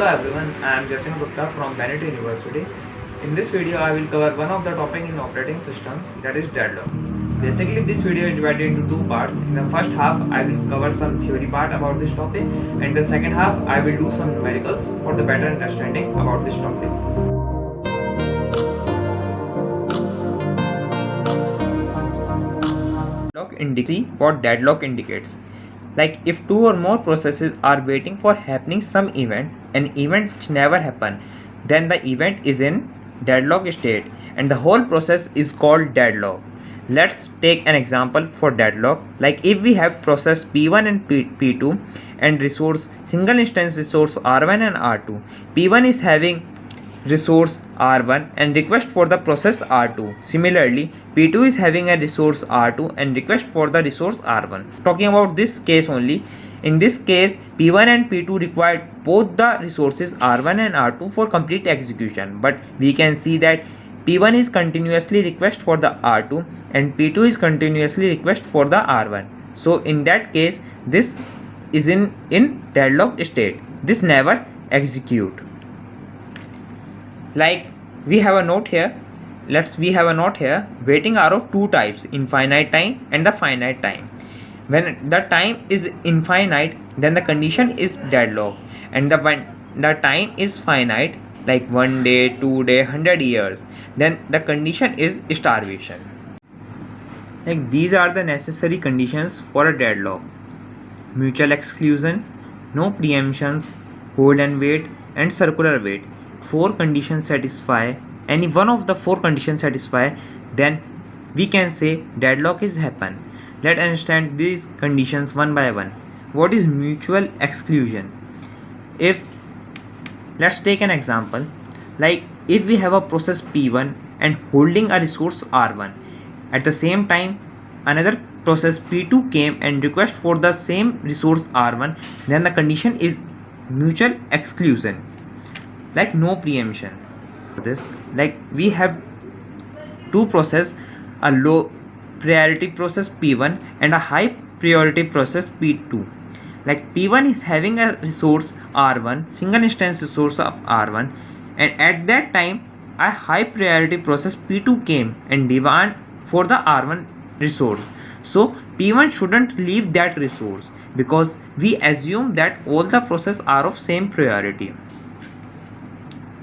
Hello everyone, I am Jatin Gupta from Vanity University. In this video, I will cover one of the topic in operating system, that is deadlock. Basically, this video is divided into two parts. In the first half, I will cover some theory part about this topic, and the second half, I will do some numericals for the better understanding about this topic. What deadlock indicates. Like if two or more processes are waiting for happening some event, an event which never happened, then the event is in deadlock state and the whole process is called deadlock. Let's take an example for deadlock. Like if we have process P1 and P2 and resource single instance resource R1 and R2. P1 is having resource R1 and request for the process R2. Similarly, P2 is having a resource R2 and request for the resource R1. Talking about this case only, in this case P1 and P2 required both the resources R1 and R2 for complete execution, but we can see that P1 is continuously request for the R2 and P2 is continuously request for the R1. So in that case, this is in deadlock state. This never execute. Like we have a note here. We have a note here. Waiting are of two types, infinite time and the finite time. When the time is infinite, then the condition is deadlock, and when the time is finite, like 1 day, 2 day, 100 years, then the condition is starvation. Like these are the necessary conditions for a deadlock: mutual exclusion, no preemptions, hold and wait, and circular wait. Four conditions satisfy, any one of the four conditions satisfy, then we can say deadlock is happen. Let's understand these conditions one by one. What is mutual exclusion? If let's take an example, like if we have a process P1 and holding a resource R1, at the same time another process P2 came and request for the same resource R1, then the condition is mutual exclusion, like no preemption. This, like we have two process, a low priority process P1 and a high priority process P2. Like P1 is having a resource R1, single instance resource of R1, and at that time a high priority process P2 came and demand for the R1 resource. So P1 shouldn't leave that resource because we assume that all the processes are of same priority.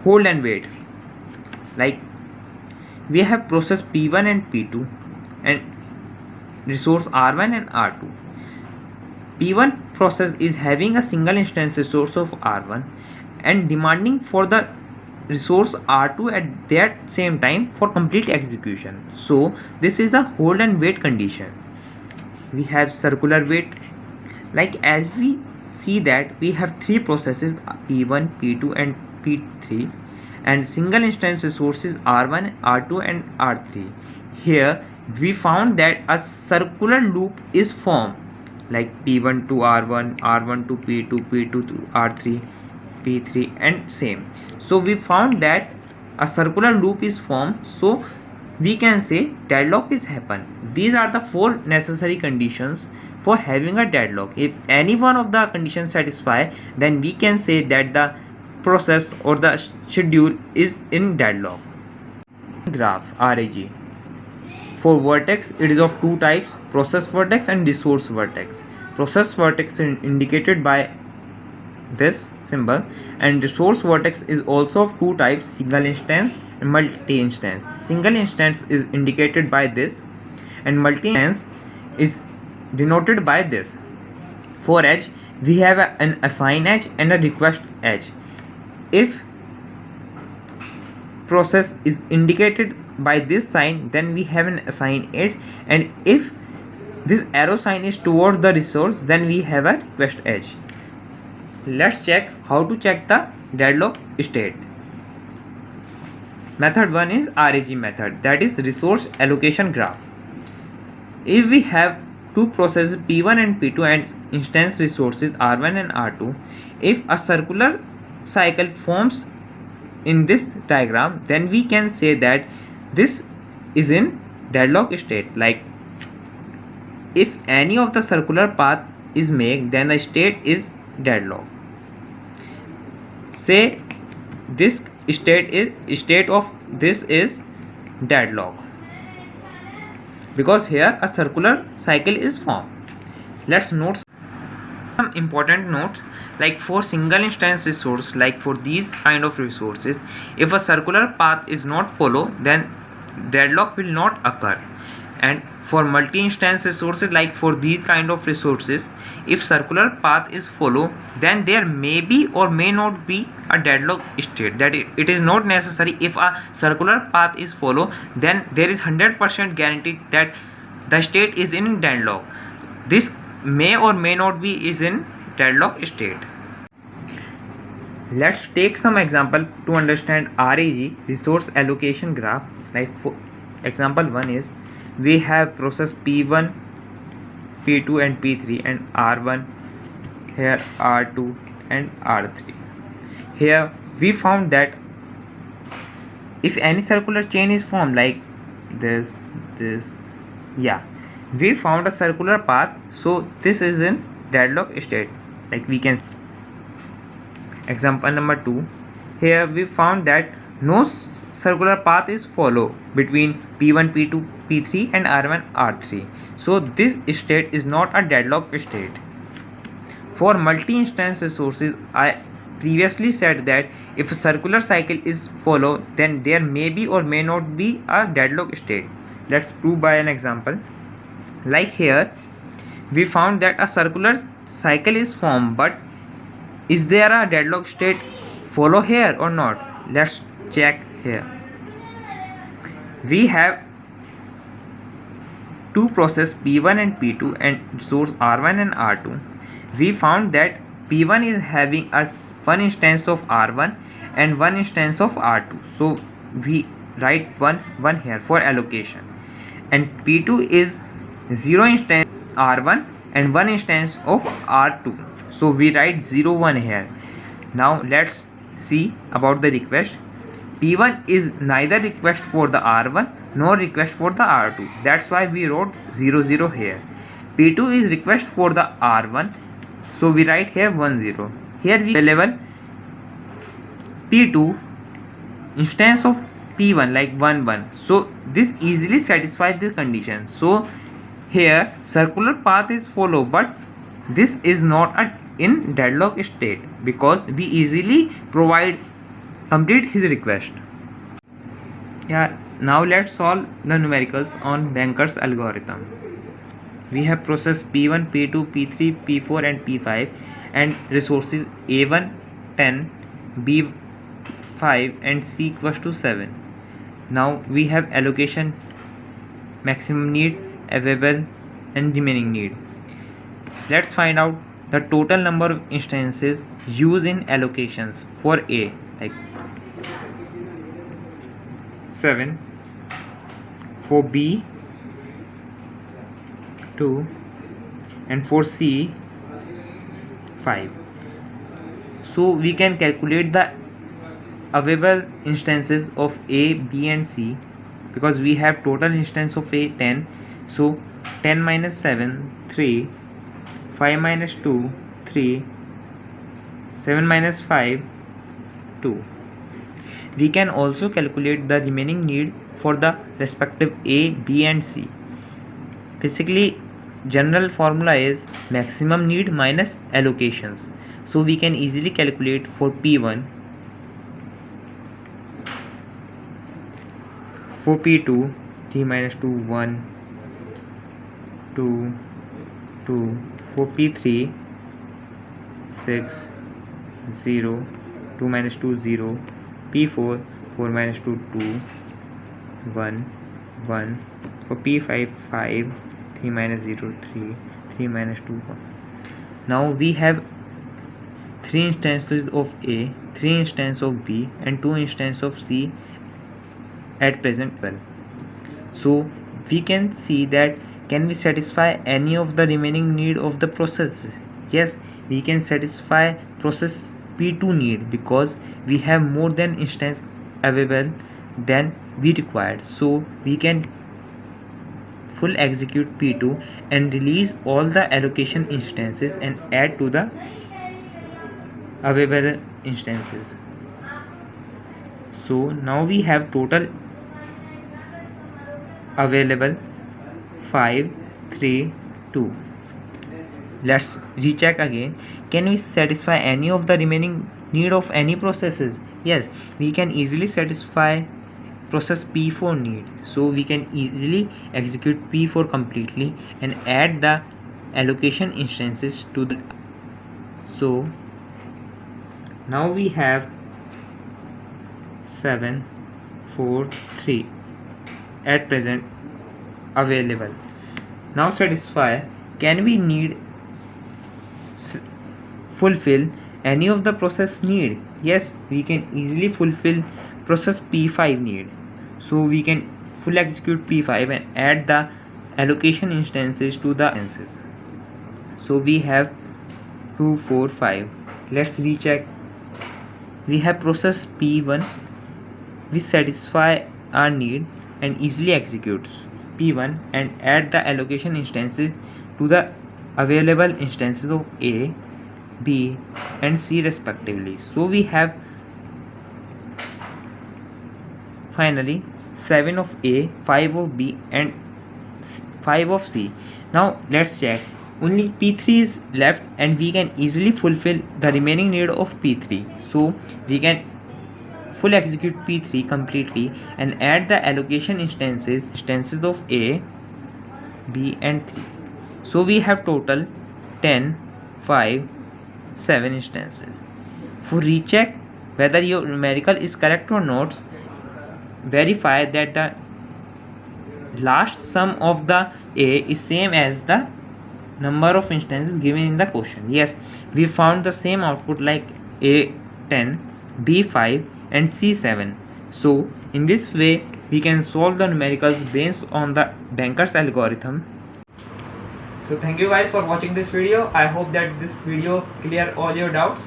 Hold and wait. Like we have process P1 and P2 and resource R1 and R2. P1 process is having a single instance resource of R1 and demanding for the resource R2 at that same time for complete execution. So this is the hold and wait condition. We have circular wait. Like as we see that we have three processes P1, P2 and P3 and single instance resources R1, R2 and R3. Here we found that a circular loop is formed, like P1 to R1, R1 to P2, P2 to R3, P3 and same. So we found that a circular loop is formed, so we can say deadlock is happen. These are the four necessary conditions for having a deadlock. If any one of the conditions satisfy, then we can say that the process or the schedule is in deadlock. Graph RAG. For vertex, it is of two types: process vertex and resource vertex. Process vertex is indicated by this symbol, and resource vertex is also of two types: single instance and multi-instance. Single instance is indicated by this, and multi-instance is denoted by this. For edge, we have an assign edge and a request edge. If process is indicated by this sign, then we have an assign edge, and if this arrow sign is towards the resource, then we have a request edge. Let's check how to check the deadlock state. Method 1 is RAG method, that is resource allocation graph. If we have two processes P1 and P2 and instance resources R1 and R2, if a circular cycle forms in this diagram, then we can say that this is in deadlock state. Like if any of the circular path is made, then the state is deadlock. say this state of this is deadlock, because here a circular cycle is formed. Let's note some important notes. Like for single instance resource, like for these kind of resources, if a circular path is not followed, then deadlock will not occur. And for multi-instance resources, like for these kind of resources, if circular path is followed, then there may be or may not be a deadlock state. That it is not necessary. If a circular path is followed, then there is 100% guarantee that the state is in deadlock. This may or may not be is in deadlock state. Let's take some example to understand RAG, resource allocation graph. Like for example 1 is, we have process P1, P2 and P3 and R1, here R2 and R3. Here we found that if any circular chain is formed like this, yeah, we found a circular path, so this is in deadlock state. Like we can example number 2, here we found that no circular path is followed between P1, P2, P3 and R1, R3. So this state is not a deadlock state. For multi-instance resources, I previously said that if a circular cycle is followed, then there may be or may not be a deadlock state. Let's prove by an example. Like here, we found that a circular cycle is formed, but is there a deadlock state follow here or not? Let's check here. We have two process P1 and P2 and resource R1 and R2. We found that P1 is having a one instance of R1 and one instance of R2. So we write one here for allocation. And P2 is 0 instance R1 and 1 instance of R2. So we write 0, 1 here. Now let's see about the request. P1 is neither request for the R1 nor request for the R2. That's why we wrote 0, 0 here. P2 is request for the R1. So we write here 1, 0. Here we level P2 instance of P1 like 1, 1. So this easily satisfies the condition. So here circular path is followed, but this is not in deadlock state because we easily complete his request. Yeah, now let's solve the numericals on Banker's algorithm. We have process P1, P2, P3, P4 and P5 and resources A1 10, B5 and C equals to 7. Now we have allocation, maximum need, available and remaining need. Let's find out the total number of instances used in allocations for A, like 7, for B 2 and for C 5. So we can calculate the available instances of A, B and C because we have total instance of A 10. So 10 minus 7 3, 5 minus 2 3, 7 minus 5 2. We can also calculate the remaining need for the respective A, B and C. Basically general formula is maximum need minus allocations. So we can easily calculate for P1, for P2 3 minus 2 1 2 2, for P3 6 0 2 minus 2 0, P4 4 minus 2 2 1 1, for P5 5 3 minus 0 3 3 minus 2 1. Now we have 3 instances of A, 3 instances of B and 2 instances of C at present. Well, so we can see that can we satisfy any of the remaining need of the process? Yes, we can satisfy process P2 need because we have more than instance available than we required. So we can full execute P2 and release all the allocation instances and add to the available instances. So now we have total available 5, 3, 2. Let's recheck again. Can we satisfy any of the remaining need of any processes? Yes, we can easily satisfy process P4 need. So we can easily execute P4 completely and add the allocation instances to the. So now we have 7, 4, 3 at present available. Now satisfy, can we need fulfill any of the process need? Yes, we can easily fulfill process P5 need. So we can full execute P5 and add the allocation instances to the instances. So we have 2, 4, 5. Let's recheck. We have process P1 which satisfy our need and easily executes P1 and add the allocation instances to the available instances of A, B and C respectively. So we have finally 7 of A, 5 of B and 5 of C. Now let's check. Only P3 is left and we can easily fulfill the remaining need of P3. So we can full execute P3 completely and add the allocation instances of A, B and 3. So we have total 10, 5, 7 instances. For recheck whether your numerical is correct or not, verify that the last sum of the A is same as the number of instances given in the question. Yes, we found the same output like A10, B5 and C7. So in this way we can solve the numericals based on the Banker's algorithm. So thank you guys for watching this video. I hope that this video clear all your doubts.